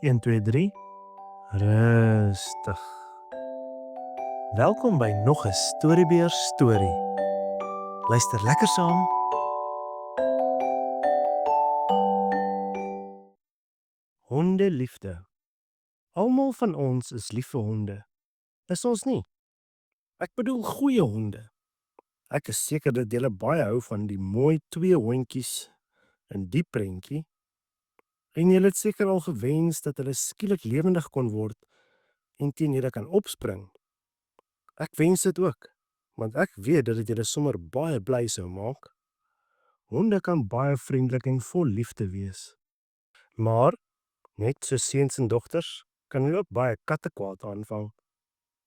1, 2, 3. Rustig. Welkom by nog 'n Storiebeer storie. Luister lekker saam. Hondeliefde. Almal van ons is lief vir honde. Is ons nie? Ek bedoel goeie honde. Ek is seker dat julle baie hou van die mooi twee hondjies in die prentjie. En julle het seker al gewens dat hulle skielik lewendig kon word en teen julle kan opspring. Ek wens dit ook, want ek weet dat dit julle sommer baie bly sou maak. Honde kan baie vriendelik en vol liefde wees. Maar, net so seuns en dogters, kan hulle ook baie kattekwaad aanvang.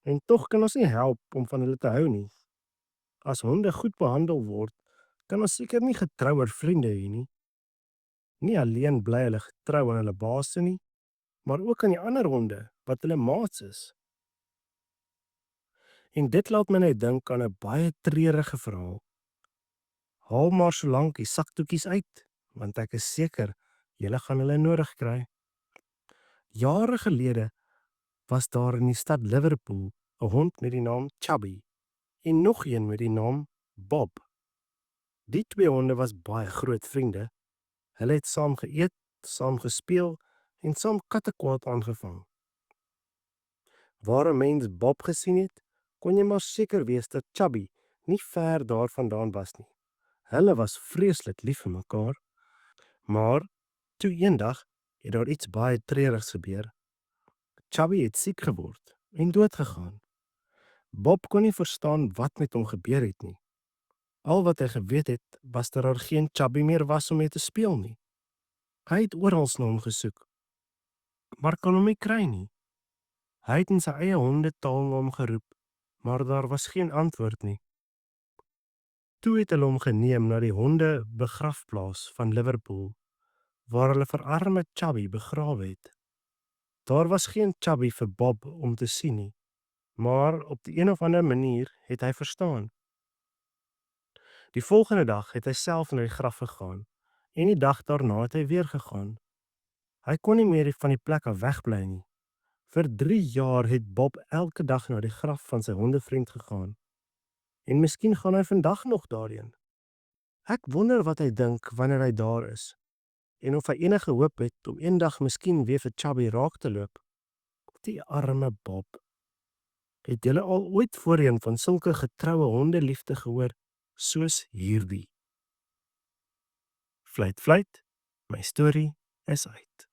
En tog kan ons nie help om van hulle te hou nie. As honde goed behandel word, kan ons seker nie getrouer vriende hê nie. Nie alleen bly hulle getrou aan hulle baas nie, maar ook aan die ander honde wat hulle maats is. En dit laat my net dink aan 'n baie treurige verhaal. Haal maar solank die sakdoekies uit, want ek is seker julle gaan hulle nodig kry. Jare gelede was daar in die stad Liverpool 'n hond met die naam Chubby en nog een met die naam Bob. Die twee honde was baie groot vriende. Hulle het saam geëet, saam gespeel en saam kattekwaad aangevang. Waar 'n mens Bob gesien het, kon jy maar seker wees dat Chubby nie ver daarvandaan was nie. Hulle was vreeslik lief vir mekaar. Maar toe eendag het daar iets baie treurigs gebeur. Chubby het siek geword en doodgegaan. Bob kon nie verstaan wat met hom gebeur het nie. Al wat hy geweet het, was dat daar geen Chubby meer was om mee te speel nie. Hy het oral na hom gesoek, maar kon hom nie kry nie. Hy het in sy eie hondetaal na hom geroep, maar daar was geen antwoord nie. Toe het hulle hom geneem na die hondebegrafplaas van Liverpool, waar hulle vir arme Chubby begrawe het. Daar was geen Chubby vir Bob om te sien nie, maar op die een of ander manier het hy verstaan. Die volgende dag het hy self na die graf gegaan en die dag daarna het hy weer gegaan. Hy kon nie meer van die plek af wegbly nie. Vir 3 jaar het Bob elke dag na die graf van sy hondevriend gegaan. En miskien gaan hy vandag nog daarheen. Ek wonder wat hy dink wanneer hy daar is en of hy enige hoop het om eendag miskien weer vir Chubby raak te loop. Die arme Bob. Het julle al ooit voorheen van sulke getroue hondeliefde gehoor soos hierdie? Fluit, fluit, my storie is uit.